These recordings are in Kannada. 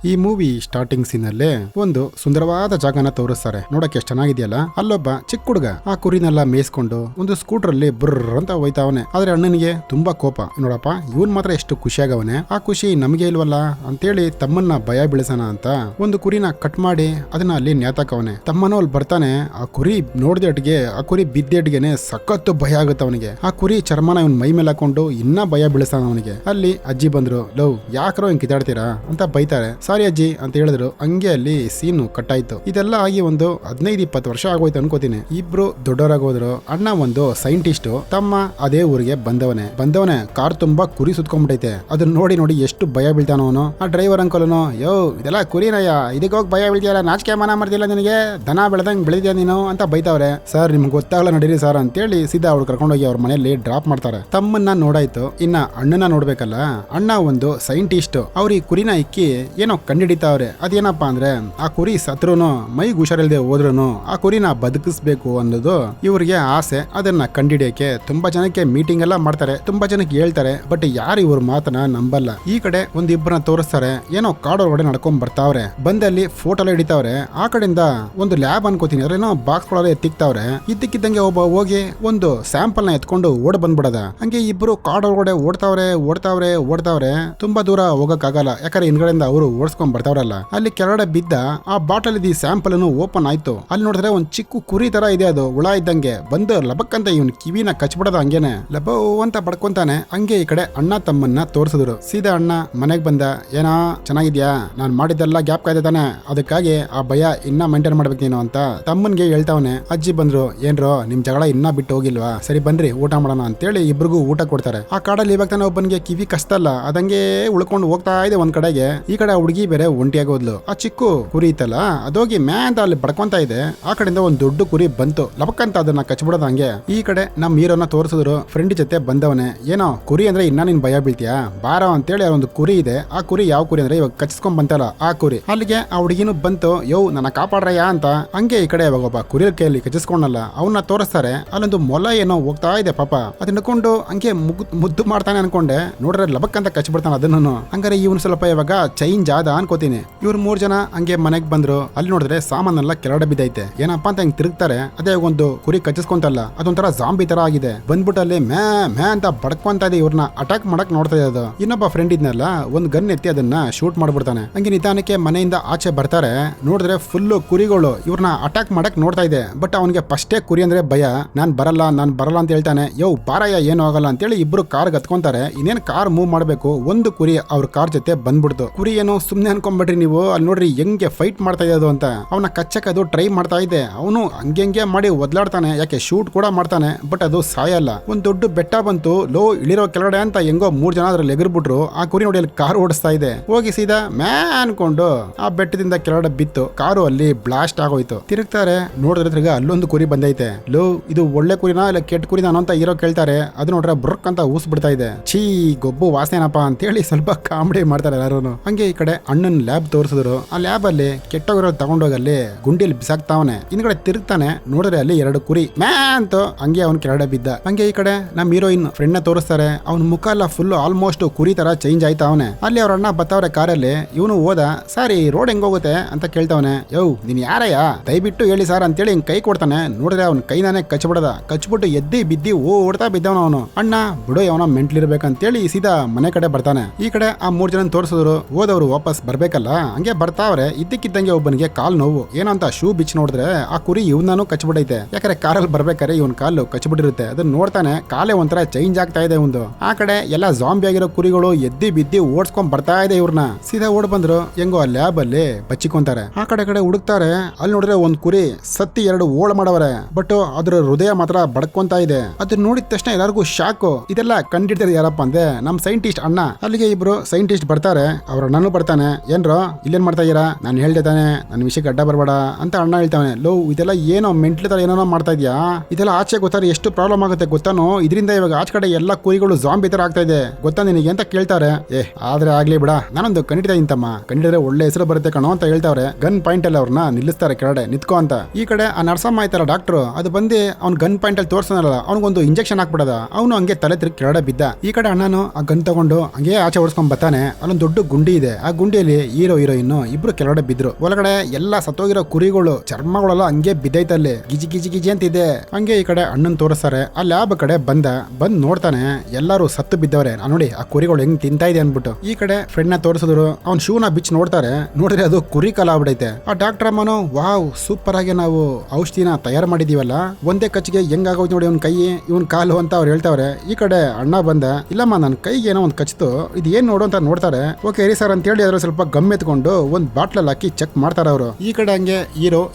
ಈ ಮೂವಿ ಸ್ಟಾರ್ಟಿಂಗ್ ಸೀನ್ ಅಲ್ಲೇ ಒಂದು ಸುಂದರವಾದ ಜಾಗನ ತೋರಿಸ್ತಾರೆ. ನೋಡಕ್ಕೆ ಎಷ್ಟು ಚೆನ್ನಾಗಿದೆಯಲ್ಲ. ಅಲ್ಲೊಬ್ಬ ಚಿಕ್ಕ ಹುಡುಗ ಆ ಕುರಿನೆಲ್ಲ ಮೇಯಿಸ್ಕೊಂಡು ಒಂದು ಸ್ಕೂಟರ್ ಅಲ್ಲಿ ಬ್ರರ್ ಅಂತ ಹೋಯ್ತಾವನೆ. ಆದ್ರೆ ಅಣ್ಣನಿಗೆ ತುಂಬಾ ಕೋಪ. ನೋಡಪ್ಪ ಇವನ್ ಮಾತ್ರ ಎಷ್ಟು ಖುಷಿಯಾಗವನೆ, ಆ ಖುಷಿ ನಮಗೆ ಇಲ್ವಲ್ಲ ಅಂತೇಳಿ ತಮ್ಮನ್ನ ಭಯ ಬೀಳಿಸೋಣ ಅಂತ ಒಂದು ಕುರಿನ ಕಟ್ ಮಾಡಿ ಅದನ್ನ ಅಲ್ಲಿ ನೇತಾಕವನೆ. ತಮ್ಮನೋ ಅಲ್ಲಿ ಬರ್ತಾನೆ. ಆ ಕುರಿ ನೋಡ್ದೇಟ್ಗೆ, ಆ ಕುರಿ ಬಿದ್ದೇಟ್ಗೆನೆ ಸಖತ್ತು ಭಯ ಆಗುತ್ತೆ ಅವನಿಗೆ. ಆ ಕುರಿ ಚರ್ಮನ ಇವನ್ ಮೈ ಮೇಲೆ ಹಾಕೊಂಡು ಇನ್ನ ಭಯ ಬೀಳಿಸ್ತಾನ ಅವನಿಗೆ. ಅಲ್ಲಿ ಅಜ್ಜಿ ಬಂದ್ರು. ಲವ್ ಯಾಕ್ರೋ ಹಿಂಗ್ ಕಿದಾಡ್ತೀರಾ ಅಂತ ಬೈತಾರೆ. ಸಾರಿ ಅಜ್ಜಿ ಅಂತ ಹೇಳಿದ್ರು. ಹಂಗೆ ಅಲ್ಲಿ ಸೀನು ಕಟ್ಟಾಯ್ತು. ಇದೆಲ್ಲ ಆಗಿ ಒಂದು 15-20 ವರ್ಷ ಆಗೋಯ್ತು ಅನ್ಕೋತೀನಿ. ಇಬ್ರು ದೊಡ್ಡವರಾಗೋದ್ರು. ಅಣ್ಣ ಒಂದು ಸೈಂಟಿಸ್ಟ್, ತಮ್ಮ ಅದೇ ಊರಿಗೆ ಬಂದವನೆ ಕಾರ್ ತುಂಬಾ ಕುರಿ ಸುತ್ಕೊಂಡ್ಬಿಟ್ಟೈತೆ. ಅದನ್ನ ನೋಡಿ ಎಷ್ಟು ಭಯ ಬೀಳ್ತಾನ ಅವನು. ಆ ಡ್ರೈವರ್ ಅಂಕಲ್ನು, ಯೋ ಇದೆಲ್ಲ ಕುರಿನಯ್ಯ, ಇದಕ್ಕೆ ಹೋಗಿ ಭಯ ಬೀಳ್ತೀಯಲ್ಲ, ನಾಚಿಕೆ ಮನ ಮಾಡ್ತಿಲ್ಲ ನಿನಗೆ, ದನ ಬೆಳೆದಂಗ್ ಬೆಳೆದಿದ್ಯಾ ನೀನು ಅಂತ ಬೈತಾವ್ರೆ. ಸರ್ ನಿಮ್ಗೆ ಗೊತ್ತಾಗಲ್ಲ ನಡೀರಿ ಸರ್ ಅಂತೇಳಿ ಸೀದಾ ಅವ್ರು ಕರ್ಕೊಂಡೋಗಿ ಅವ್ರ ಮನೆಯಲ್ಲಿ ಡ್ರಾಪ್ ಮಾಡ್ತಾರೆ. ತಮ್ಮನ್ನ ನೋಡಾಯ್ತು, ಇನ್ನ ಅಣ್ಣನ ನೋಡ್ಬೇಕಲ್ಲ. ಅಣ್ಣ ಒಂದು ಸೈಂಟಿಸ್ಟ್, ಅವ್ರ ಈ ಕುರಿನ ಇಕ್ಕಿ ಏನೋ ಕಂಡಿಡಿತಾವ್ರೆ. ಅದೇನಪ್ಪಾ ಅಂದ್ರೆ ಆ ಕುರಿ ಸತ್ರುನು ಮೈಗ್ ಹುಷಾರಿಲ್ದೆ ಹೋದ್ರುನು ಆ ಕುರಿನ ಬದುಕಿಸ್ಬೇಕು ಅನ್ನೋದು ಇವ್ರಿಗೆ ಆಸೆ. ಅದನ್ನ ಕಂಡಿಡಿಯಕ್ಕೆ ತುಂಬಾ ಜನಕ್ಕೆ ಮೀಟಿಂಗ್ ಎಲ್ಲ ಮಾಡ್ತಾರೆ, ತುಂಬಾ ಜನಕ್ಕೆ ಹೇಳ್ತಾರೆ. ಬಟ್ ಯಾರು ಇವ್ರ ಮಾತನ್ನ ನಂಬಲ್ಲ. ಈ ಕಡೆ ಒಂದಿಬ್ಬರನ್ನ ತೋರಿಸ್ತಾರೆ. ಏನೋ ಕಾಡೊಳಗಡೆ ನಡ್ಕೊಂಡ್ ಬರ್ತಾವ್ರೆ. ಬಂದಲ್ಲಿ ಫೋಟೋ ಎಲ್ಲ ಹಿಡಿತಾವ್ರೆ. ಆ ಕಡೆಯಿಂದ ಒಂದು ಲ್ಯಾಬ್ ಅನ್ಕೋತೀನಿ, ಅದ್ರೇನೋ ಬಾಕ್ಸ್ ಗಳಲ್ಲಿ ಎತ್ತಿಕ್ತಾವ್ರೆ. ಇದ್ದಕ್ಕಿದ್ದಂಗೆ ಒಬ್ಬ ಹೋಗಿ ಒಂದು ಸ್ಯಾಂಪಲ್ ನ ಎತ್ಕೊಂಡು ಓಡ್ ಬಂದ್ಬಿಡದ. ಹಂಗೆ ಇಬ್ರು ಕಾಡೊಳಗಡೆ ಓಡ್ತಾವ್ರೆ. ತುಂಬಾ ದೂರ ಹೋಗಕ್ಕಾಗಲ್ಲ, ಯಾಕಂದ್ರೆ ಹಿಂದ್ಗಡೆಯಿಂದ ಅವರು ಓಡಿಸ್ಕೊಂಡ್ ಬರ್ತಾವ್ರಲ್ಲ. ಅಲ್ಲಿ ಕೆಳಗಡೆ ಬಿದ್ದ ಆ ಬಾಟಲ್ ಇದ್ದ ಸ್ಯಾಂಪಲ್ ಓಪನ್ ಆಯ್ತು. ಅಲ್ಲಿ ನೋಡಿದ್ರೆ ಒಂದ್ ಚಿಕ್ಕ ಕುರಿ ತರ ಇದೆ, ಅದು ಹುಳ ಇದ್ದಂಗೆ ಬಂದು ಲಬಕ್ ಅಂತ ಇವನ್ ಕಿವಿನ ಕಚ್ಬಿಡದ. ಹಂಗೇನೆ ಲಬೋ ಅಂತ ಬಡ್ಕೊಂತಾನೆ. ಹಂಗೆ ಈ ಕಡೆ ಅಣ್ಣ ತಮ್ಮನ್ನ ತೋರ್ಸಿದ್ರು. ಸೀದಾ ಅಣ್ಣ ಮನೆಗ್ ಬಂದ. ಏನಾ ಚೆನ್ನಾಗಿದ್ಯಾ, ನಾನ್ ಮಾಡಿದ್ದೆಲ್ಲ ಗ್ಯಾಪ್ ಕಾಯ್ದೆ ತಾನೆ, ಅದಕ್ಕಾಗಿ ಆ ಭಯ ಇನ್ನ ಮೇಂಟೈನ್ ಮಾಡ್ಬೇಕು ನೀನು ಅಂತ ತಮ್ಮನ್ಗೆ ಹೇಳ್ತಾವನೆ. ಅಜ್ಜಿ ಬಂದ್ರು. ಏನ್ರೋ ನಿಮ್ ಜಗಳ ಇನ್ನ ಬಿಟ್ಟು ಹೋಗಿಲ್ವಾ, ಸರಿ ಬನ್ರಿ ಊಟ ಮಾಡೋಣ ಅಂತೇಳಿ ಇಬ್ರಿಗೂ ಊಟ ಕೊಡ್ತಾರೆ. ಆ ಕಾಡಲ್ಲಿ ಇವಾಗ ತಾನೆ ಒಬ್ಬನಿಗೆ ಕಿವಿ ಕಸ್ತಲ್ಲ, ಅದಂಗೆ ಉಳ್ಕೊಂಡು ಹೋಗ್ತಾ ಇದೆ ಒಂದ್ ಕಡೆಗೆ. ಈ ಕಡೆ ಹುಡುಗಿ ಬೇರೆ ಒಂಟಿಯಾಗಿ ಹೋದ್ಲು. ಆ ಚಿಕ್ಕ ಕುರಿ ಇತ್ತಲ್ಲ ಅದೋಗಿ ಮ್ಯಾ ಅಂತ ಅಲ್ಲಿ ಬಡ್ಕೊಂತ ಇದೆ. ಆ ಕಡೆಯಿಂದ ಒಂದ್ ದೊಡ್ಡ ಕುರಿ ಬಂತು, ಲಬಕ್ಕಂತ ಅದನ್ನ ಕಚ್ಬಿಡೋದ. ಹಂಗೆ ಈ ಕಡೆ ನಮ್ ಹೀರೋನ ತೋರಿಸಿದ್ರು. ಫ್ರೆಂಡ್ ಜೊತೆ ಬಂದವನೆ. ಏನೋ ಕುರಿ ಅಂದ್ರೆ ಇನ್ನ ನೀನ್ ಭಯ ಬೀಳ್ತೀಯಾ ಬಾರೋ ಅಂತೇಳಿ ಒಂದು ಕುರಿ ಇದೆ. ಆ ಕುರಿ ಯಾವ ಕುರಿ ಅಂದ್ರೆ ಇವಾಗ ಕಚ್ಸ್ಕೊಂಡ್ ಬಂತಲ್ಲ ಆ ಕುರಿ. ಅಲ್ಲಿಗೆ ಆ ಹುಡುಗಿನೂ ಬಂತು. ಯೋ ನನ್ನ ಕಾಪಾಡ್ರಯ್ಯ ಅಂತ. ಹಂಗೆ ಈ ಕಡೆ ಇವಾಗ ಒಬ್ಬ ಕುರಿ ಕೈಯಲ್ಲಿ ಕಚ್ಚಿಸ್ಕೊಂಡಲ್ಲ ಅವನ್ನ ತೋರಿಸ್ತಾರೆ. ಅಲ್ಲೊಂದು ಮೊಲ ಏನೋ ಹೋಗ್ತಾ ಇದೆ ಪಾಪ. ಅದ್ ಹಿಡ್ಕೊಂಡು ಹಂಗೆ ಮುದ್ದು ಮಾಡ್ತಾನೆ ಅನ್ಕೊಂಡೆ, ನೋಡ್ರೆ ಲಬಕ್ ಅಂತ ಕಚ್ಬಿಡ್ತಾನೆ ಅದನ್ನು. ಹಂಗಾರೆ ಇವನು ಸ್ವಲ್ಪ ಇವಾಗ ಚೇಂಜ್ ಆದ ಅನ್ಕೋತೀನಿ. ಇವ್ರು 3 ಜನ ಹಂಗೆ ಮನೆಗ್ ಬಂದ್ರು. ಅಲ್ಲಿ ನೋಡಿದ್ರೆ ಸಾಮಾನೆಲ್ಲ ಕೆಳಗಡೆ ಬಿದ್ದೈತೆ. ಏನಪ್ಪಾ ಅಂತ ಹಿಂಗ್ ತಿರುಗ್ತಾರೆ. ಅದೇ ಒಂದು ಕುರಿ ಕಚ್ಚಿಸ್ಕೊಂತಲ್ಲ ಅದೊಂಥರ ಜಾಂಬಿ ತರ ಆಗಿದೆ. ಬಂದ್ಬಿಟ್ಟು ಅಲ್ಲಿ ಮ್ಯಾ ಅಂತ ಬಡ್ಕೊಂತ ಇದೆ. ಇವ್ರನ್ನ ಅಟ್ಯಾಕ್ ಮಾಡಕ್ ನೋಡ್ತಾ ಇದೆ ಅದು. ಇನ್ನೊಬ್ಬ ಫ್ರೆಂಡ್ ಇದ್ನಲ್ಲ ಒಂದ್ ಗನ್ ಎತ್ತಿ ಅದನ್ನ ಶೂಟ್ ಮಾಡ್ಬಿಡ್ತಾನೆ. ಹಂಗೆ ನಿಧಾನಕ್ಕೆ ಮನೆಯಿಂದ ಆಚೆ ಬರ್ತಾರೆ. ನೋಡಿದ್ರೆ ಫುಲ್ ಕುರಿಗಳು ಇವ್ರನ್ನ ಅಟ್ಯಾಕ್ ಮಾಡಕ್ ನೋಡ್ತಾ ಇದೆ. ಬಟ್ ಅವನಿಗೆ ಫಸ್ಟೇ ಕುರಿ ಅಂದ್ರೆ ಭಯ. ನಾನ್ ಬರಲ್ಲ ಅಂತ ಹೇಳ್ತಾನೆ. ಯೋ ಬಾರಯ್ಯ ಏನು ಆಗಲ್ಲ ಅಂತೇಳಿ ಇಬ್ರು ಕಾರ್ ಗತ್ಕೊಂತಾರೆ. ಇನ್ನೇನ್ ಕಾರ್ ಮೂವ್ ಮಾಡ್ಬೇಕು, ಒಂದು ಕುರಿ ಅವ್ರ ಕಾರ್ ಜೊತೆ ಬಂದ್ಬಿಡ್ತು. ಕುರಿ ಏನು ಸುಮ್ನೆ ಅನ್ಕೊಂಡ್ಬಿಟ್ರಿ ನೀವು, ಅಲ್ಲಿ ನೋಡ್ರಿ ಹೆಂಗೆ ಫೈಟ್ ಮಾಡ್ತಾ ಇರೋದು ಅಂತ. ಅವನ ಕಚ್ಚಕ್ ಅದು ಟ್ರೈ ಮಾಡ್ತಾ ಇದೆ. ಅವನು ಹಂಗೆ ಮಾಡಿ ಒದ್ಲಾಡ್ತಾನೆ, ಯಾಕೆ ಶೂಟ್ ಕೂಡ ಮಾಡ್ತಾನೆ. ಬಟ್ ಅದು ಸಾಯಲ್ಲ. ಒಂದ್ ದೊಡ್ಡ ಬೆಟ್ಟ ಬಂತು, ಲೋ ಇಳಿರೋ ಕೆಳಗಡೆ ಅಂತ ಹೆಂಗೋ 3 ಜನ ಅದ್ರಲ್ಲಿ ಎಗರ್ಬಿಟ್ರು. ಆ ಕುರಿ ನೋಡಿ ಅಲ್ಲಿ ಕಾರ್ ಓಡಿಸ್ತಾ ಇದೆ. ಹೋಗಿ ಸೀದಾ ಮ್ಯಾ ಅನ್ಕೊಂಡು ಆ ಬೆಟ್ಟದಿಂದ ಕೆಳಗಡೆ ಬಿತ್ತು. ಕಾರು ಅಲ್ಲಿ ಬ್ಲಾಸ್ಟ್ ಆಗೋಯ್ತು. ತಿರುಗ್ತಾರೆ. ನೋಡಿದ್ರೆ ತಿರ್ಗ ಅಲ್ಲೊಂದು ಕುರಿ ಬಂದೈತೆ. ಲೋ ಇದು ಒಳ್ಳೆ ಕುರಿನಾ ಇಲ್ಲ ಕೆಟ್ಟ ಕುರಿನಾ ಅಂತ ಹೀರೋ ಕೇಳ್ತಾರೆ. ಅದು ನೋಡ್ರೆ ಬ್ರಕ್ ಅಂತ ಊಸ್ ಬಿಡ್ತಾ ಇದೆ. ಛೀ ಗೊಬ್ಬು ವಾಸನೆನಪ್ಪ ಅಂತೇಳಿ ಸ್ವಲ್ಪ ಕಾಮಿಡಿ ಮಾಡ್ತಾರೆ ಎಲ್ಲರೂ. ಹಂಗೆ ಈ ಕಡೆ ಅಣ್ಣನ್ ಲ್ಯಾಬ್ ತೋರಿಸಿದ್ರು. ಆ ಲ್ಯಾಬ್ ಅಲ್ಲಿ ಕೆಟ್ಟೋಗಿರೋ ತಗೊಂಡೋಗಲ್ಲಿ ಗುಂಡಿಯಲ್ಲಿ ಬಿಸಾಕ್ತಾವನೆ. ಹಿಂದ್ಗಡೆ ತಿರುಗ್ತಾನೆ. ನೋಡಿದ್ರೆ ಅಲ್ಲಿ 2 ಕುರಿ ಮ್ಯಾ ಅಂತ ಹಂಗೆ ಅವ್ನ ಕೆಳಗಡೆ ಬಿದ್ದ. ಹಂಗೆ ಈ ಕಡೆ ನಮ್ ಹೀರೋಯಿನ್ ಫ್ರೆಂಡ್ ನ ತೋರಿಸ್ತಾರೆ. ಅವ್ನ ಮುಖ ಎಲ್ಲ ಫುಲ್ ಆಲ್ಮೋಸ್ಟ್ ಕುರಿ ತರ ಚೇಂಜ್ ಆಯ್ತಾವನೆ. ಅಲ್ಲಿ ಅವ್ರ ಅಣ್ಣ ಬತ್ತವ್ರೆ ಕಾರಲ್ಲಿ. ಇವನು ಹೋದ. ಸಾರಿ ರೋಡ್ ಹೆಂಗ್ ಹೋಗುತ್ತೆ ಅಂತ ಕೇಳ್ತಾವನೆ. ಯೋ ನೀನ್ ಯಾರಯ್ಯ, ದಯವಿಟ್ಟು ಹೇಳಿ ಸಾರ್ ಅಂತೇಳಿ ಹಿಂಗ್ ಕೈ ಕೊಡ್ತಾನೆ. ನೋಡಿದ್ರೆ ಅವ್ನ ಕೈನಾನೆ ಕಚ್ಬಿಟ್ಟು ಎದ್ದಿ ಬಿದ್ದಿ ಓಡ್ತಾ ಬಿದ್ದವನ ಅವನು. ಅಣ್ಣ ಬಿಡು ಅವನ ಮೆಂಟ್ಲಿರ್ಬೇಕಂತೇಳಿ ಸೀದಾ ಮನೆ ಕಡೆ ಬರ್ತಾನೆ. ಈ ಕಡೆ ಆ 3 ಜನ ತೋರಿಸಿದ್ರು. ಹೋದವ್ರು ವಾಪಸ್ ಬರ್ಬೇಕಲ್ಲ, ಹಂಗೆ ಬರ್ತಾವ್ರೆ. ಇದ್ದಕ್ಕಿದ್ದಂಗೆ ಒಬ್ಬನಿಗೆ ಕಾಲ್ ನೋವು. ಏನೋ ಅಂತ ಶೂ ಬಿಚ್ಚಿ ನೋಡಿದ್ರೆ ಆ ಕುರಿ ಇವನಾನು ಕಚ್ಬಿಟ್ಟೈತೆ. ಯಾಕಂದ್ರೆ ಕಾರಲ್ಲಿ ಬರ್ಬೇಕಾರೆ ಇವನ್ ಕಾಲು ಕಚ್ಬಿಟ್ಟಿರುತ್ತೆ. ಅದನ್ನ ನೋಡ್ತಾನೆ. ಕಾಲೇ ಒಂಥರ ಚೇಂಜ್ ಆಗ್ತಾ ಇದೆ ಒಂದು. ಆ ಕಡೆ ಎಲ್ಲ ಜಾಂಬಿ ಆಗಿರೋ ಕುರಿಗಳು ಎದ್ದಿ ಬಿದ್ದಿ ಓಡಿಸ್ಕೊಂಡ್ ಬರ್ತಾ ಇದೆ. ಇವ್ರನ್ನ ಸೀದಾ ಓಡ್ ಬಂದ್ರು. ಹೆಂಗೋ ಆ ಲ್ಯಾಬ್ ಅಲ್ಲಿ ಬಚ್ಚಿಕೊಂತಾರೆ. ಆ ಕಡೆ ಹುಡುಕ್ತಾರೆ. ಅಲ್ಲಿ ನೋಡಿದ್ರೆ ಒಂದ್ ಕುರಿ ಸತ್ತಿ 2 ಓಳ ಮಾಡವರೆ. ಬಟ್ ಅದ್ರ ಹೃದಯ ಮಾತ್ರ ಬಡ್ಕೊಂತ ಇದೆ. ಅದನ್ನ ನೋಡಿದ ತಕ್ಷಣ ಎಲ್ಲರಿಗೂ ಶಾಕು. ಇದೆಲ್ಲ ಕಂಡಿಡ್ತಾರೆ ಯಾರಪ್ಪ ಅಂದ್ರೆ ನಮ್ ಸೈಂಟಿಸ್ಟ್ ಅಣ್ಣ. ಅಲ್ಲಿಗೆ ಇಬ್ರು ಸೈಂಟಿಸ್ಟ್ ಬರ್ತಾರೆ. ಅವ್ರ ಅಣ್ಣನು ಬರ್ತಾನೆ. ಏನ್ರೋ ಇಲ್ಲೇನ್ ಮಾಡ್ತಾ ಇದೀರಾ, ನಾನು ಹೇಳ್ದೆ ತಾನೆ ನನ್ನ ವಿಷಯಕ್ಕೆ ಅಡ್ಡ ಬರಬೇಡ ಅಂತ ಅಣ್ಣ ಹೇಳ್ತಾನೆ. ಲೋ ಇದೆಲ್ಲ ಏನೋ ಮೆಂಟ್ಲಿ ತರ ಏನೋ ಮಾಡ್ತಾ ಇದ್ಯಾ, ಇದೆಲ್ಲ ಆಚೆ ಗೊತ್ತಾರೆ ಎಷ್ಟು ಪ್ರಾಬ್ಲಮ್ ಆಗುತ್ತೆ ಗೊತ್ತಾನೋ. ಇದರಿಂದ ಇವಾಗ ಆಚೆ ಕಡೆ ಎಲ್ಲ ಕುರಿಗಳು ಜಾಂಬಿ ತರ ಆಗ್ತಾ ಇದೆ ಗೊತ್ತಾ ನಿನಗೆ ಅಂತ ಕೇಳ್ತಾರೆ. ಆದ್ರೆ ಆಗ್ಲಿ ಬಿಡ, ನಾನೊಂದು ಕಂಡಿಡ್ತಾ ಇಂತಮ್ಮ, ಕಂಡಿಡಿದ್ರೆ ಒಳ್ಳೆ ಹೆಸರು ಬರುತ್ತೆ ಕಣೋ ಅಂತ ಹೇಳ್ತಾವ್ರೆ. ಗನ್ ಪಾಯಿಂಟ್ ಅಲ್ಲಿ ಅವ್ರನ್ನ ನಿಲ್ಲಿಸ್ತಾರೆ ಕೆಳಗಡೆ ನಿತ್ಕೋ ಅಂತ. ಈ ಕಡೆ ಆ ನರ್ಸಮ್ಮ ಆಯ್ತಲ್ಲ ಡಾಕ್ಟರ್, ಅದು ಬಂದು ಅವ್ನ್ ಗನ್ ಪಾಯಿಂಟ್ ಅಲ್ಲಿ ತೋರ್ಸನಲ್ಲ, ಅವ್ನಿಗೊಂದು ಇಂಜೆಕ್ಷನ್ ಹಾಕ್ಬಿಡದ. ಅವನು ಹಂಗೆ ತಲೆ ತಿರುಗಿ ಕೆಳಗಡೆ ಬಿದ್ದ. ಈ ಕಡೆ ಅಣ್ಣನು ಆ ಗನ್ ತಗೊಂಡು ಹಂಗೆ ಆಚೆ ಓಡಿಸ್ಕೊಂಡ್ ಬರ್ತಾನೆ. ಅಲ್ಲೊಂದು ದೊಡ್ಡ ಗುಂಡಿ ಇದೆ. ಆ ಗುಂಡಿ ಗುಂಡಿಯಲ್ಲಿ ಹೀರೋಯಿನ್ ಇಬ್ರು ಕೆಳಗಡೆ ಬಿದ್ರು. ಒಳಗಡೆ ಎಲ್ಲಾ ಸತ್ತೋಗಿರೋ ಕುರಿಗಳು ಚರ್ಮಗಳೆಲ್ಲ ಹಂಗೆ ಬಿದ್ದೈತಲ್ಲಿ ಗಿಜಿ ಗಿಜಿ ಗಿಜಿ ಅಂತಿದೆ. ಹಂಗೆ ಈ ಕಡೆ ಅಣ್ಣನ್ ತೋರಿಸ್ತಾರೆ. ಆ ಲ್ಯಾಬ್ ಕಡೆ ಬಂದ್ ನೋಡ್ತಾನೆ ಎಲ್ಲಾರು ಸತ್ತು ಬಿದ್ದವ್ರೆ. ನೋಡಿ ಆ ಕುರಿಗಳು ಹೆಂಗ್ ತಿಂತಾ ಇದೆ ಅನ್ಬಿಟ್ಟು ಈ ಕಡೆ ಫ್ರೆಂಡ್ ನ ತೋರಿಸಿದ್ರು. ಅವ್ನ್ ಶೂನ ಬಿಚ್ಚಿ ನೋಡ್ತಾರೆ. ನೋಡಿದ್ರೆ ಅದು ಕುರಿ ಕಾಲ ಆಗ್ಬಿಡೈತೆ. ಆ ಡಾಕ್ಟರ್ ಅಮ್ಮನು ವಾವ್ ಸೂಪರ್ ಆಗಿ ನಾವು ಔಷಧಿನ ತಯಾರು ಮಾಡಿದೀವಲ್ಲ, ಒಂದೇ ಕಚ್ಚಿಗೆ ಹೆಂಗಾಗೋಯ್ತು ನೋಡಿ ಅವ್ನ ಕೈ ಇವನ್ ಕಾಲು ಅಂತ ಅವ್ರು ಹೇಳ್ತಾವ್ರೆ. ಈ ಕಡೆ ಅಣ್ಣ ಬಂದ ಇಲ್ಲಮ್ಮ ನನ್ನ ಕೈಗೆ ಏನೋ ಒಂದ್ ಕಚ್ಚಿತು, ಇದು ಏನ್ ನೋಡು ಅಂತ ನೋಡ್ತಾರೆ. ಓಕೆ ಇರಿ ಸರ್ ಅಂತ ಹೇಳಿ ಅದ್ರ ಸ್ವಲ್ಪ ಗಮ್ ಎತ್ಕೊಂಡು ಒಂದ್ ಬಾಟ್ಲಲ್ಲಿ ಹಾಕಿ ಚೆಕ್ ಮಾಡ್ತಾರ ಅವರು. ಈ ಕಡೆ ಹಂಗೆ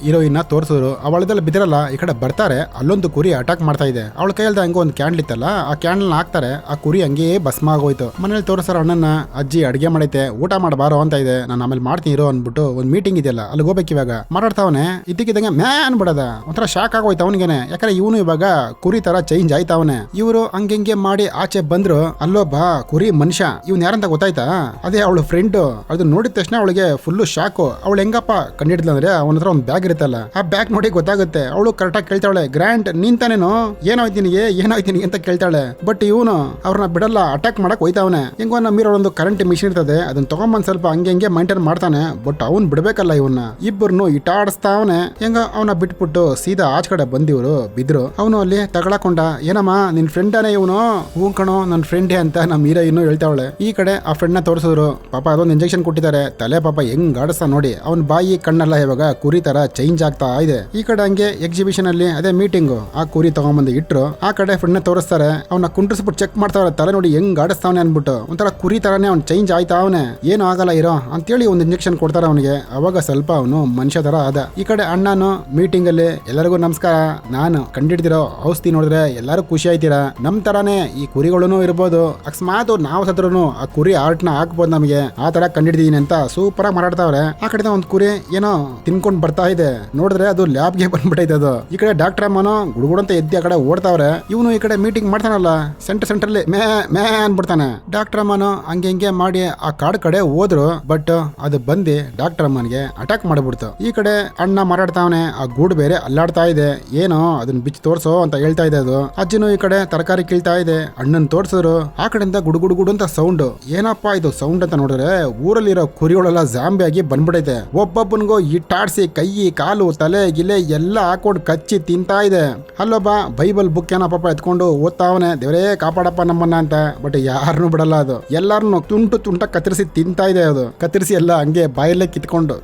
ಹೀರೋಯಿನ್ ತೋರಿಸಿದ್ರು. ಅವಳದಲ್ಲಿ ಬಿದ್ದಿರಲ್ಲ ಈ ಕಡೆ ಬರ್ತಾರೆ. ಅಲ್ಲೊಂದು ಕುರಿ ಅಟ್ಯಾಕ್ ಮಾಡ್ತಾ ಇದೆ. ಅವಳ ಕೈಯಲ್ಲಿ ಹಂಗ ಒಂದು ಕ್ಯಾಂಡಲ್ ಇತ್ತಲ್ಲ, ಆ ಕ್ಯಾಂಡಲ್ ಹಾಕ್ತಾರೆ. ಆ ಕುರಿ ಹಂಗೆ ಭಸ್ಮ ಆಗೋಯ್ತು. ಮನೇಲಿ ತೋರಿಸ್ತಾರ ಅಣ್ಣನ. ಅಜ್ಜಿ ಅಡ್ಗೆ ಮಾಡೈತೆ, ಊಟ ಮಾಡಬಾರೋ ಅಂತ ಇದೆ, ನಾನು ಆಮೇಲೆ ಮಾಡ್ತೀನಿ ಇರೋ ಅನ್ಬಿಟ್ಟು ಒಂದ್ ಮೀಟಿಂಗ್ ಇದೆಯಲ್ಲ ಅಲ್ಲಿ ಹೋಗ್ಬೇಕು. ಇವಾಗ ಮಾತಾಡ್ತಾವನೆ. ಇದ್ದಕ್ಕಿದ್ದಂಗೆ ಮ್ಯಾನ್ ಬಿಡದ ಒಂಥರ ಶಾಕ್ ಆಗೋಯ್ತು ಅವನಿಗೆನೆ. ಯಾಕಂದ್ರೆ ಇವನು ಇವಾಗ ಕುರಿ ತರ ಚೇಂಜ್ ಆಯ್ತಾವನೆ. ಇವರು ಹಂಗೆ ಮಾಡಿ ಆಚೆ ಬಂದ್ರು. ಅಲ್ಲೊಬ್ಬ ಕುರಿ ಮನುಷ್ಯ, ಇವ್ನ್ ಯಾರಂತ ಗೊತ್ತಾಯ್ತಾ? ಅದೇ ಅವಳು ಫ್ರೆಂಡ್. ಅದನ್ನ ನೋಡಿದ ತಕ್ಷಣ ಅವಳಿಗೆ ಫುಲ್ ಶಾಕು. ಅವಳು ಹೆಂಗಪ್ಪ ಕಂಡಿಡ್ಲ ಅಂದ್ರೆ ಅವನ ಹತ್ರ ಒಂದು ಬ್ಯಾಗ್ ಇರುತ್ತಲ್ಲ, ಆ ಬ್ಯಾಗ್ ನೋಡಿ ಗೊತ್ತಾಗುತ್ತೆ. ಅವಳು ಕರೆಕ್ಟಾಗಿ ಕೇಳ್ತಾಳೆ, ಗ್ರ್ಯಾಂಡ್ ನಿಂತಾನೇನು, ಏನಾಯ್ತೀನಿ ಅಂತ ಕೇಳ್ತಾಳೆ. ಬಟ್ ಇವನು ಅವ್ರನ್ನ ಬಿಡಲ್ಲ, ಅಟ್ಯಾಕ್ ಮಾಡಕ್ ಹೋಯ್ತಾವನೆ. ಹೆಂಗೋ ನಮ್ಮಿರೋ ಒಂದು ಕರೆಂಟ್ ಮಿಷಿನ್ ಇರ್ತದೆ, ಅದನ್ನ ತಗೊಂಬಂದ್ ಸ್ವಲ್ಪ ಹಂಗೆ ಮೈಂಟೈನ್ ಮಾಡ್ತಾನೆ. ಬಟ್ ಅವ್ನ್ ಬಿಡ್ಬೇಕಲ್ಲ ಇವನ್ನ. ಇಬ್ಬರನ್ನು ಇಟಾಡಿಸ್ತಾವನೆ. ಹೆಂಗ ಅವನ ಬಿಟ್ಬಿಟ್ಟು ಸೀದಾ ಆಚ ಕಡೆ ಬಂದಿವ್ರು ಬಿದ್ರು. ಅವನು ಅಲ್ಲಿ ತಗೊಳಕೊಂಡ. ಏನಮ್ಮ ನಿನ್ ಫ್ರೆಂಡನೇ ಇವನು? ಹೂ ಕಣೋ ನನ್ ಫ್ರೆಂಡೇ ಅಂತ ನಮ್ ಹೀರೋಯಿನ್ ಹೇಳ್ತಾವಳೆ. ಈ ಕಡೆ ಆ ಫ್ರೆಂಡ್ ನ ತೋರಿಸಿದ್ರು. ಪಾಪ ಅದೊಂದು ಇಂಜೆಕ್ಷನ್ ಕೊಟ್ಟಿದ್ದಾರೆ. ತಲೆ ಪಾಪ ಹೆಂಗ್ ಆಡಿಸ್ತಾ ನೋಡಿ. ಅವನ್ ಬಾಯಿ ಕಣ್ಣೆಲ್ಲ ಇವಾಗ ಕುರಿ ತರ ಚೇಂಜ್ ಆಗ್ತಾ ಇದೆ. ಈ ಕಡೆ ಹಂಗೆ ಎಕ್ಸಿಬಿಷನ್ ಅಲ್ಲಿ ಅದೇ ಮೀಟಿಂಗ್, ಆ ಕುರಿ ತಗೊಂಬಂದು ಇಟ್ರು. ಆ ಕಡೆ ಫ್ರೆಂಡ್ ನ ತೋರಿಸ್ತಾರೆ. ಅವನ್ನ ಕುಂಡ್ರಿಸ್ಬಿಟ್ಟು ಚೆಕ್ ಮಾಡ್ತಾವ್ರೆ. ತಲೆ ನೋಡಿ ಹೆಂಗ್ ಆಡಿಸ್ತಾವನೆ ಅನ್ಬಿಟ್ಟು. ಒಂಥರ ಕುರಿ ತರಾನೇ ಅವ್ನ್ ಚೇಂಜ್ ಆಯ್ತಾವನೆ. ಏನು ಆಗಲ್ಲ ಇರೋ ಅಂತೇಳಿ ಒಂದು ಇಂಜೆಕ್ಷನ್ ಕೊಡ್ತಾರೆ ಅವನಿಗೆ. ಅವಾಗ ಸ್ವಲ್ಪ ಅವನು ಮನುಷ್ಯ ತರ ಆದ. ಈ ಕಡೆ ಅಣ್ಣನು ಮೀಟಿಂಗ್ ಅಲ್ಲಿ ಎಲ್ಲರಿಗೂ ನಮಸ್ಕಾರ, ನಾನು ಕಂಡಿಡ್ದಿರೋ ಔಷಧಿ ನೋಡಿದ್ರೆ ಎಲ್ಲರೂ ಖುಷಿ ಆಯ್ತೀರಾ. ನಮ್ ತರಾನೇ ಈ ಕುರಿಗಳು ಇರ್ಬೋದು, ಅಕಸ್ಮಾತ್ ನಾವು ಸತ್ರು ಆ ಕುರಿ ಆರ್ಟ್ ನ ಹಾಕ್ಬೋದು ನಮಗೆ, ಆ ತರ ಕಂಡಿಡಿದೀನಿ ಅಂತ ಸೂಪರ್ ಆಗಿ ಮಾತಾಡ್ತಾವ್ರೆ. ಆ ಕಡೆ ಒಂದ್ ಕುರಿ ಏನೋ ತಿನ್ಕೊಂಡ್ ಬರ್ತಾ ಇದೆ. ನೋಡಿದ್ರೆ ಅದು ಲ್ಯಾಬ್ಗೆ ಬಂದ್ಬಿಟ್ಟೈತೆ ಅದು. ಈ ಕಡೆ ಡಾಕ್ಟರ್ ಅಮ್ಮನು ಗುಡುಗುಡಂತ ಎದ್ದಿ ಆ ಕಡೆ ಓಡ್ತಾವ್ರೆ. ಇವನು ಈ ಕಡೆ ಮೀಟಿಂಗ್ ಮಾಡ್ತಾನಲ್ಲ ಸೆಂಟ್ರಲ್ಲಿ ಮೇ ಅನ್ಬಿಡ್ತಾನೆ. ಡಾಕ್ಟರ್ ಅಮ್ಮನು ಹಂಗೆ ಮಾಡಿ ಆ ಕಾಡ್ ಕಡೆ ಹೋದ್ರು. ಬಟ್ ಅದು ಬಂದು ಡಾಕ್ಟರ್ ಅಮ್ಮನಿಗೆ ಅಟ್ಯಾಕ್ ಮಾಡ್ಬಿಡ್ತು. ಈ ಕಡೆ ಅಣ್ಣ ಮಾತಾಡ್ತಾವನೆ. ಆ ಗೂಡು ಬೇರೆ ಅಲ್ಲಾಡ್ತಾ ಇದೆ. ಏನೋ ಅದನ್ನ ಬಿಚ್ಚಿ ತೋರ್ಸೋ ಅಂತ ಹೇಳ್ತಾ ಇದೆ ಅದು. ಅಜ್ಜಿನು ಈ ಕಡೆ ತರಕಾರಿ ಕೀಳ್ತಾ ಇದೆ. ಅಣ್ಣನ್ ತೋರ್ಸಿದ್ರು. ಆ ಕಡೆಯಿಂದ ಗುಡುಗುಡು ಅಂತ ಸೌಂಡ್. ಏನಪ್ಪಾ ಇದು ಸೌಂಡ್ ಅಂತ ನೋಡಿದ್ರೆ ಊರಲ್ಲಿರೋ ಕುರಿಗಳೆಲ್ಲ ಜಾಂಬಿ ಆಗಿ ಬಂದ್ಬಿಡೈತೆ. ಒಬ್ಬೊಬ್ಬನಿಗೂ ಇಟ್ಟಾಡ್ಸಿ ಕೈ ಕಾಲು ತಲೆ ಗಿಲೆ ಎಲ್ಲ ಹಾಕೊಂಡು ಕಚ್ಚಿ ತಿಂತಾ ಇದೆ. ಅಲ್ಲೊಬ್ಬ ಬೈಬಲ್ ಬುಕ್ ಏನೋ ಪಾಪ ಎತ್ಕೊಂಡು ಓದ್ತಾವನೆ, ದೇವರೇ ಕಾಪಾಡಪ್ಪ ನಮ್ಮನ್ನ ಅಂತ. ಬಟ್ ಯಾರನ್ನು ಬಿಡಲ್ಲ ಅದು. ಎಲ್ಲಾರನ್ನು ತುಂಟ ಕತ್ತರಿಸಿ ತಿಂತಾ ಇದೆ ಅದು. ಕತ್ತರಿಸಿ ಎಲ್ಲ ಹಂಗೆ ಬಾಯಲ್ಲೇ ಕಿತ್ಕೊಂಡು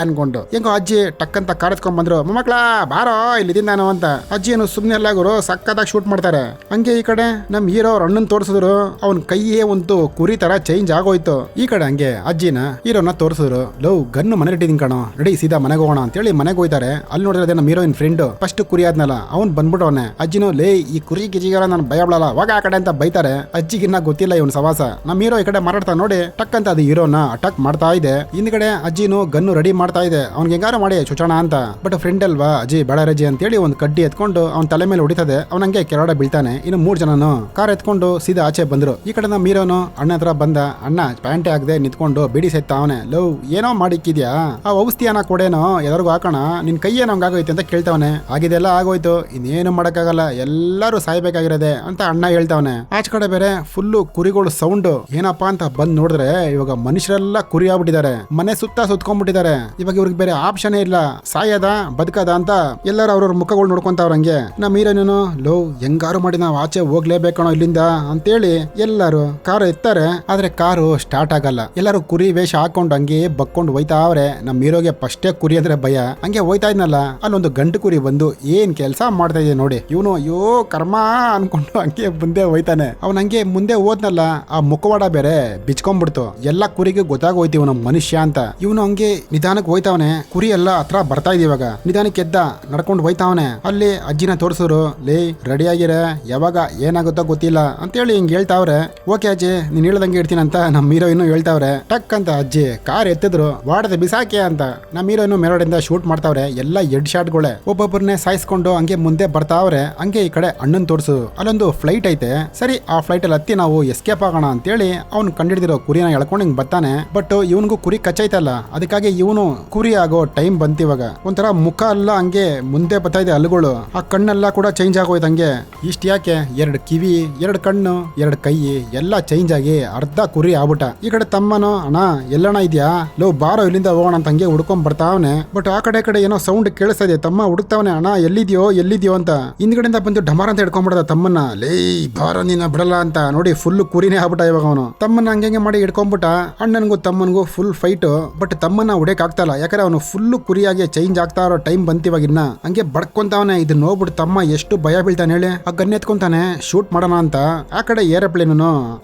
ಅನ್ಕೊಂಡು ಹೆಂಗೋ ಅಜ್ಜಿ ಟಕ್ಕಂತ ಕಾರೆತ್ಕೊಂಡ್ ಬಂದ್ರು. ಮೊಮ್ಮಕ್ಳ ಬಾರೋ ಇಲ್ಲಿ ನಾನು ಅಂತ. ಅಜ್ಜಿ ಏನು ಸುಮ್ನೆ ಎಲ್ಲ ಗುರು ಸಕ್ಕತ್ತಾಗಿ ಶೂಟ್ ಮಾಡ್ತಾರೆ. ಹಂಗೆ ಈ ಕಡೆ ನಮ್ ಹೀರೋ ಅವ್ರ ಅಣ್ಣನ್ ತೋರಿಸಿದ್ರು. ಅವ್ನ ಕೈಯೇ ಒಂದು ಕುರಿ ತರ ಚೇಂಜ್ ಆಗೋಯ್ತು. ಈ ಕಡೆ ಹಂಗೆ ಅಜ್ಜಿನ ಹೀರೋನ ತೋರಿಸಿದ್ರು. ಲವ್ ಗನ್ನು ಮನೆ ಇಟ್ಟಿದ್ದೀನಿ ಕಣೋ, ರೆಡಿ ಸೀದಾ ಮನೆಗೆ ಹೋಗೋಣ ಅಂತೇಳಿ ಮನೆಗೆ ಹೋಯ್ತಾರೆ. ಅಲ್ಲಿ ನೋಡಿದ್ರೆ ನಮ್ಮ ಹೀರೋಯಿನ್ ಫ್ರೆಂಡ್ ಫಸ್ಟ್ ಕುರಿ ಆದ್ನಲ್ಲ ಅವ್ನ್ ಬಂದ್ಬಿಟ್ಟವನೆ. ಅಜ್ಜಿನೂ ಲೇ ಈ ಕುರಿ ಗಿಜಿಗಾರ ನಾನು ಭಯ ಬಿಡಲ್ಲ ಹೋಗ ಆ ಕಡೆ ಅಂತ ಬೈತಾರೆ. ಅಜ್ಜಿಗಿನ್ನ ಗೊತ್ತಿಲ್ಲ ಇವನ್ ಸವಾಸ. ನಮ್ ಹೀರೋ ಈ ಕಡೆ ಮಾತಾಡ್ತಾ ನೋಡಿ ಟಕ್ಕಂತ ಅದು ಹೀರೋನ ಅಟ್ಯಾಕ್ ಮಾಡ್ತಾ ಇದೆ. ಹಿಂದ್ಗಡೆ ಅಜ್ಜಿನು ಗನ್ನು ರೆಡಿ ಮಾಡ್ತಾ ಇದೆ. ಅವ್ನಿಗೆ ಹೆಂಗಾರು ಮಾಡಿ ಚುಚೋಣ ಅಂತ. ಬಟ್ ಫ್ರೆಂಡ್ ಅಲ್ವಾ ಅಜ್ಜಿ ಬೇಡ ರಜ್ಜಿ ಅಂತೇಳಿ ಒಂದು ಕಡ್ಡಿ ಎತ್ಕೊಂಡು ಅವ್ನ ತಲೆ ಮೇಲೆ ಹೊಡಿತದೆ. ಅವನಂಗೆ ಕೆಳಗಡೆ ಬೀಳ್ತಾನೆ. ಇನ್ನು 3 ಜನನು ಕಾರ್ ಎತ್ಕೊಂಡು ಸೀದಾ ಆಚೆ ಬಂದ್ರು. ಈ ಕಡೆ ನಮ್ಮ ಹೀರೋನು ಅಣ್ಣ ಹತ್ರ ಬಂದ. ಅಣ್ಣ ಪ್ಯಾಂಟೆ ಆಗದೆ ನಿಂತ್ಕೊಂಡು ಬಿಡಿ ಸೆತ್ತ ಅವನೇ. ಲವ್ ಏನೋ ಮಾಡಿಕ್ಕಿದ್ಯಾ, ಆ ಔಷಧಿಯನ್ನ ಕೊಡೇನೋ ಎಲ್ಲರಿಗೂ ಹಾಕೋಣ, ನಿನ್ ಕೈ ಏನೋ ಹಂಗಾಗೋಯ್ತು ಅಂತ ಕೇಳ್ತಾವನೆ. ಆಗಿದೆಲ್ಲ ಆಗೋಯ್ತು, ಇನ್ನೇನು ಮಾಡಕ್ಕಾಗಲ್ಲ, ಎಲ್ಲರೂ ಸಾಯ್ಬೇಕಾಗಿರೋದೆ ಅಂತ ಅಣ್ಣ ಹೇಳ್ತಾವನೆ. ಆಚ ಕಡೆ ಬೇರೆ ಫುಲ್ಲು ಕುರಿಗಳು ಸೌಂಡ್. ಏನಪ್ಪಾ ಅಂತ ಬಂದ್ ನೋಡಿದ್ರೆ ಇವಾಗ ಮನುಷ್ಯರೆಲ್ಲ ಕುರಿ ಆಗ್ಬಿಟ್ಟಿದ್ದಾರೆ. ಮನೆ ಸುತ್ತ ಸುತ್ಕೊಂಡ್ಬಿಟ್ಟಿದ್ದಾರೆ. ಇವಾಗ ಇವ್ರಿಗೆ ಬೇರೆ ಆಪ್ಷನ್ ಇಲ್ಲ, ಸಾಯದ ಬದುಕದ ಅಂತ ಎಲ್ಲರೂ ಅವ್ರವ್ರ ಮುಖಗಳು ನೋಡ್ಕೊಂತಾವ್ರಂಗೆ. ನಮ್ಮ ಹೀರೋನು ಲೋ ಹೆಂಗಾರು ಮಾಡಿ ನಾವು ಆಚೆ ಹೋಗ್ಲೇಬೇಕಣೋ ಇಲ್ಲಿಂದ ಅಂತೇಳಿ ಎಲ್ಲರೂ ಕಾರು ಎತ್ತಾರೆ. ಆದ್ರೆ ಕಾರು ಸ್ಟಾರ್ಟ್ ಆಗಲ್ಲ. ಎಲ್ಲರೂ ಕುರಿ ವೇಷ ಹಾಕೊಂಡು ಹಂಗೆ ಬಕ್ಕೊಂಡು ಹೋಯ್ತಾವ್ರೆ. ನಮ್ಮ ಹೀರೋಗೆ ಫಸ್ಟೇ ಕುರಿ ಅಂದ್ರೆ ಭಯ. ಹಂಗೆ ಹೋಯ್ತಾ ಇದ್ನಲ್ಲ ಅಲ್ಲೊಂದು ಗಂಟು ಕುರಿ ಬಂದು ಏನ್ ಕೆಲಸ ಮಾಡ್ತಾ ಇದೆ ನೋಡಿ. ಇವನು ಅಯ್ಯೋ ಕರ್ಮ ಅನ್ಕೊಂಡು ಹಂಗೆ ಮುಂದೆ ಹೋಯ್ತಾನೆ. ಅವ್ನ ಹಂಗೆ ಮುಂದೆ ಹೋದ್ನಲ್ಲ ಆ ಮುಖವಾಡ ಬೇರೆ ಬಿಚ್ಕೊಂಡ್ಬಿಡ್ತು. ಎಲ್ಲ ಕುರಿಗೆ ಗೊತ್ತಾಗೋಯ್ತು ಇವನು ಮನುಷ್ಯ ಅಂತ. ಇವನು ಹಂಗೆ ನಿಧಾನಕ್ಕೆ ಹೋಯ್ತಾವನೆ. ಕುರಿ ಎಲ್ಲ ಹತ್ರ ಬರ್ತಾ ಇದೆ. ಇವಾಗ ನಿಧಾನಕ್ಕೆ ಎದ್ದ ನಡ್ಕೊಂಡು ಹೋಯ್ತಾವನೆ. ಅಲ್ಲಿ ಅಜ್ಜಿನ ತೋರ್ಸಿದ್ರು. ಲೇ ರೆಡಿ ಆಗಿರ, ಯಾವಾಗ ಏನಾಗುತ್ತೋ ಗೊತ್ತಿಲ್ಲ ಅಂತೇಳಿ ಹಿಂಗ್ ಹೇಳ್ತಾವ್ರೆ. ಓಕೆ ಅಜ್ಜಿ ನೀನ್ ಹೇಳ್ದಂಗೆ ಇಡ್ತೀನಿ ಅಂತ ನಮ್ಮ ಹೀರೋಯಿನ್ ಹೇಳ್ತಾವ್ರೆ. ಟಕ್ ಅಂತ ಅಜ್ಜಿ ಕಾರ್ ಎತ್ತಿದ್ರು. ವಾಡದೆ ಬಿಸಾಕೆ ಅಂತ ನಮ್ಮ ಹೀರೋಯಿನ್ ಮೇಲೋಡಿಂದ ಶೂಟ್ ಮಾಡ್ತಾವ್ರೆ. ಎಲ್ಲ ಎಡ್ ಶಾಟ್ಗಳೇ ಒಬ್ಬೊಬ್ಬರನ್ನೇ ಸಾಯಿಸ್ಕೊಂಡು ಹಂಗೆ ಮುಂದೆ ಬರ್ತಾವ್ರೆ. ಹಂಗೆ ಈ ಕಡೆ ಅಣ್ಣನ್ ತೋರ್ಸು. ಅಲ್ಲೊಂದು ಫ್ಲೈಟ್ ಐತೆ. ಸರಿ ಆ ಫ್ಲೈಟ್ ಅಲ್ಲಿ ಹತ್ತಿ ನಾವು ಎಸ್ಕೇಪ್ ಆಗೋಣ ಅಂತೇಳಿ ಅವ್ನು ಕಂಡಿಡಿದಿರೋ ಕುರಿನ ಎಳ್ಕೊಂಡು ಹಿಂಗ್ ಬರ್ತಾನೆ. ಬಟ್ ಇವನ್ಗೂ ಕುರಿ ಕಚ್ಚೈತಲ್ಲ, ಅದಕ್ಕಾಗಿ ಇವನು ಕುರಿ ಆಗೋ ಟೈಮ್ ಬಂತ. ಇವಾಗ ಒಂಥರ ಮುಖ ಎಲ್ಲ ಹಂಗೆ ಮುಂದೆ ಬರ್ತಾ ಇದೆ ಹಲ್ಲುಗಳು. ಆ ಕಣ್ಣೆಲ್ಲ ಕೂಡ ಚೇಂಜ್ ಆಗೋಯ್ತು. ಹಂಗೆ ಇಷ್ಟ ಯಾಕೆ 2 ಕಿವಿ 2 ಕಣ್ಣು 2 ಕೈ ಎಲ್ಲ ಚೇಂಜ್ ಆಗಿ ಅರ್ಧ ಕುರಿ ಆಗ್ಬಿಟ್ಟ. ಈ ಕಡೆ ತಮ್ಮ ಅವನು ಅಣ್ಣ ಎಲ್ಲಣ್ಣ ಇದ್ಯಾ ಲೋ ಬಾರೋ ಇಲ್ಲಿಂದ ಹೋಗೋಣ ಅಂತ ಹಂಗೆ ಹುಡ್ಕೊಂಡ್ ಬರ್ತಾವನೆ. ಬಟ್ ಆ ಕಡೆ ಏನೋ ಸೌಂಡ್ ಕೇಳಿಸ್ತಾ ಇದೆ. ತಮ್ಮ ಹುಡುಕ್ತಾವನೆ ಅಣ್ಣ ಎಲ್ಲಿದ್ಯೋ ಅಂತ. ಹಿಂದ್ಗಡೆಯಿಂದ ಬಂದು ಡಮಾರ್ ಅಂತ ಹಿಡ್ಕೊಂಡ್ಬಿಡದ ತಮ್ಮನ್ನ. ಲೇ ಬಾರೋ ನೀನ ಬಿಡಲ್ಲ ಅಂತ ನೋಡಿ ಫುಲ್ ಕುರಿನೇ ಆಗ್ಬಿಟ್ಟ ಇವಾಗ ಅವನು. ತಮ್ಮನ್ನ ಹಂಗೆ ಮಾಡಿ ಹಿಡ್ಕೊಂಡ್ಬಿಟ್ಟ. ಅಣ್ಣನಿಗೂ ತಮ್ಮನಿಗೂ ಫುಲ್ ಫೈಟ್. ಬಟ್ ತಮ್ಮನ್ನ ಹೊಡೆಯಕ್ ಆಗ್ತಾಯಿಲ್ಲ, ಯಾಕಂದ್ರೆ ಅವನು ಫುಲ್ ಕುರಿಯಾಗಿ ಚೇಂಜ್ ಆಗ್ತಾ ಇರೋ ಟೈಮ್ ಬಂತಿವಾಗ ಇನ್ನ. ಹಂಗೆ ಬಡ್ಕೊಂತಾವನೆ. ಇದನ್ನ ನೋಡ್ಬಿಟ್ಟು ತಮ್ಮ ಎಷ್ಟು ಭಯ ಬೀಳ್ತಾನೆ ಹೇಳಿ. ಆ ಗನ್ ಎತ್ಕೊಂತಾನೆ ಶೂಟ್ ಮಾಡೋಣ ಅಂತ. ಆ ಕಡೆ ಏರೋಪ್ಲೇನ್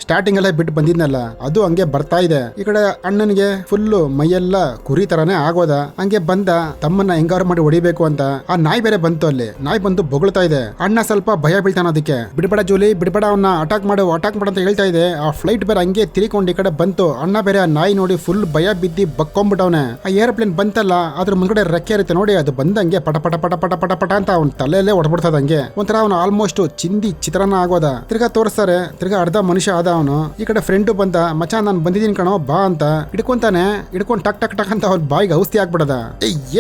ಸ್ಟಾರ್ಟಿಂಗ್ ಎಲ್ಲ ಬಿಟ್ಟು ಬಂದಿದ್ನಲ್ಲ ಅದು ಹಂಗೆ ಬರ್ತಾ ಇದೆ. ಈ ಕಡೆ ಅಣ್ಣನಿಗೆ ಫುಲ್ ಮೈಯೆಲ್ಲ ಕುರಿ ತರಾನೇ ಆಗೋದ. ಹಂಗೆ ಬಂದ ತಮ್ಮನ್ನ ಹೆಂಗಾರು ಮಾಡಿ ಹೊಡಿಬೇಕು ಅಂತ. ಆ ನಾಯಿ ಬೇರೆ ಬಂತು. ಅಲ್ಲಿ ನಾಯಿ ಬಂದು ಬೊಗಳ್ತಾ ಇದೆ. ಅಣ್ಣ ಸ್ವಲ್ಪ ಭಯ ಬೀಳ್ತಾನ. ಅದಕ್ಕೆ ಬಿಡ್ಬೇಡ ಜೂಲಿ ಬಿಡ್ಬೇಡ, ಅವನ್ನ ಅಟ್ಯಾಕ್ ಮಾಡು ಅಂತ ಹೇಳ್ತಾ ಇದೆ. ಆ ಫ್ಲೈಟ್ ಬೇರೆ ಹಂಗೆ ತಿರ್ಕೊಂಡು ಈ ಕಡೆ ಬಂತು. ಅಣ್ಣ ಬೇರೆ ಆ ನಾಯಿ ನೋಡಿ ಫುಲ್ ಭಯ ಬಿದ್ದಿ ಬಕ್ಕೊಂಡ್ಬಿಟ್ಟವನೆ. ಆ ಏರೋಪ್ಲೇನ್ ಬಂತಲ್ಲ ಅದ್ರ ಮುಂದ್ಗಡೆ ರೆಕ್ಕೆ ಇರುತ್ತೆ ನೋಡಿ, ಅದು ಬಂದಂಗೆ ಪಟ ಪಟ ಪಟ ಪಟ ಪಟ ಪಟ ಅಂತ ಅವ್ನ ತಲೆಯಲ್ಲೇ ಹೊಡ್ಬಿಡ್ತದ. ಹಂಗೆ ಒಂಥರ ಅವನು ಆಲ್ಮೋಸ್ಟ್ ಚಿಂದಿ ಚಿತ್ರಾನ್ನ ಆಗೋದ. ತಿರ್ಗಾ ತೋರಿಸ್ತಾರೆ. ತಿರ್ಗಾ ಅರ್ಧ ಮನುಷ್ಯ ಆದ ಅವನು. ಈ ಕಡೆ ಫ್ರೆಂಡು ಬಂದ, ಮಚ್ಚ ನಾನು ಬಂದಿದ್ದೀನಿ ಕಣೋ ಬಾ ಅಂತ ಹಿಡ್ಕೊಂತಾನೆ. ಹಿಡ್ಕೊಂಡು ಟಕ್ ಟಕ್ ಟಕ್ ಅಂತ ಅವ್ನ ಬಾಯಿಗೆ ಔಷಧಿ ಹಾಕ್ಬಿಡದ.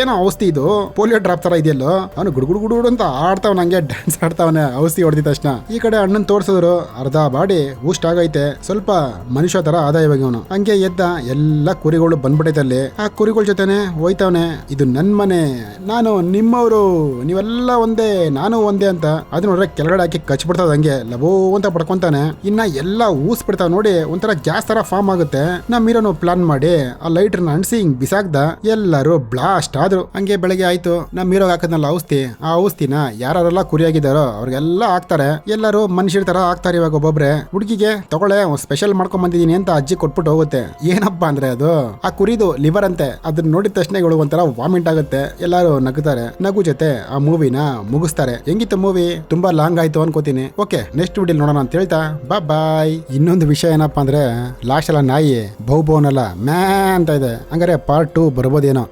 ಏನೋ ಔಷಧಿ ಇದು ಪೋಲಿಯೋ ಡ್ರಾಪ್ ತರ ಇದೆಯಲ್ಲೋ. ಅವನು ಗುಡುಗುಡು ಅಂತ ಆಡ್ತಾವನ, ಹಂಗೆ ಡ್ಯಾನ್ಸ್ ಆಡ್ತಾವನೆ ಔಷಧಿ ಹೊಡೆದಿದ ತಕ್ಷಣ. ಈ ಕಡೆ ಅಣ್ಣನ್ ತೋರ್ಸಿದ್ರು, ಅರ್ಧ ಬಾಡಿ ಊಸ್ಟ್ ಆಗೈತೆ, ಸ್ವಲ್ಪ ಮನುಷ್ಯ ತರ ಆದ ಇವಾಗ ಇವನು. ಹಂಗೆ ಎದ್ದ, ಎಲ್ಲ ಕುರಿಗಳು ಬಂದ್ಬಿಟ್ಟೈತೆ ಅಲ್ಲಿ. ಆ ಕುರಿಗಳ ಜೊತೆನೆ ಹೋಯ್ತಾವನೆ. ಇದು ನನ್ ಮನೆ, ನಾನು ನಿಮ್ಮವರು, ನೀವೆಲ್ಲ ಒಂದೇ ನಾನು ಒಂದೇ ಅಂತ. ಅದನ್ನ ನೋಡ್ರೆ ಕೆಳಗಡೆ ಹಾಕಿ ಕಚ್ಬಿಡ್ತದ. ಹಂಗೆ ಲಬೋ ಅಂತ ಪಡ್ಕೊಂತಾನೆ. ಇನ್ನ ಎಲ್ಲ ಊಸ್ ಬಿಡ್ತಾವ ನೋಡಿ, ಒಂಥರ ಗ್ಯಾಸ್ ತರ ಫಾರ್ಮ್ ಆಗುತ್ತೆ. ನಮ್ಮ ಹೀರೋನು ಪ್ಲಾನ್ ಮಾಡಿ ಆ ಲೈಟರ್ನ ಅಂಟಿಸಿ ಹಿಂಗ್ ಬಿಸಾಕ್ದ. ಎಲ್ಲರೂ ಬ್ಲಾಸ್ಟ್ ಆದ್ರು. ಹಂಗೆ ಬೆಳಗ್ಗೆ ಆಯ್ತು. ನಮ್ಮ ಹೀರೋಗ್ ಹಾಕದ್ನಲ್ಲ ಔಷಧಿ, ಆ ಔಷಧಿನ ಯಾರೆಲ್ಲ ಕುರಿಯಾಗಿದ್ದಾರೋ ಅವ್ರಿಗೆಲ್ಲ ಹಾಕ್ತಾರೆ. ಎಲ್ಲರೂ ಮನುಷ್ಯರ ತರ ಹಾಕ್ತಾರೆ. ಇವಾಗ ಒಬ್ಬೊಬ್ರೆ ಹುಡುಗಿಗೆ ತಗೊಳ್ಳೆ ಸ್ಪೆಷಲ್ ಮಾಡ್ಕೊಂಡ್ ಬಂದಿದೀನಿ ಅಂತ ಅಜ್ಜಿ ಕೊಟ್ಬಿಟ್ಟು ಹೋಗುತ್ತೆ. ಏನಪ್ಪಾ ಅಂದ್ರೆ ಅದು ಆ ಕುರಿದು ಲಿವರ್ ಅಂತೆ. ಅದನ್ನ ನೋಡಿದ ತಕ್ಷಣ ಒಂಥರ ವಾಮಿಟ್ ಆಗುತ್ತೆ. ಎಲ್ಲರೂ ನಗುತ್ತಾರೆ. ನಗು ಜೊತೆ ಆ ಮೂವಿನ ಮುಗಿಸ್ತಾರೆ. ಹೆಂಗಿತ್ತು ಮೂವಿ? ತುಂಬಾ ಲಾಂಗ್ ಆಯ್ತು ಅನ್ಕೋತೀನಿ. ಓಕೆ, ನೆಕ್ಸ್ಟ್ ವಿಡಿಯೋ ನೋಡೋಣ ಅಂತ ಹೇಳ್ತಾ ಬಾಯ್. ಇನ್ನೊಂದು ವಿಷಯ ಏನಪ್ಪಾ ಅಂದ್ರೆ ಲಾಸ್ಟ್ ಎಲ್ಲ ನಾಯಿ ಬೌ ಬೋನಲ್ಲ ಮ್ಯಾ ಅಂತ ಇದೆ. ಹಂಗಾರೆ ಪಾರ್ಟ್ 2 ಬರ್ಬೋದೇನೋ.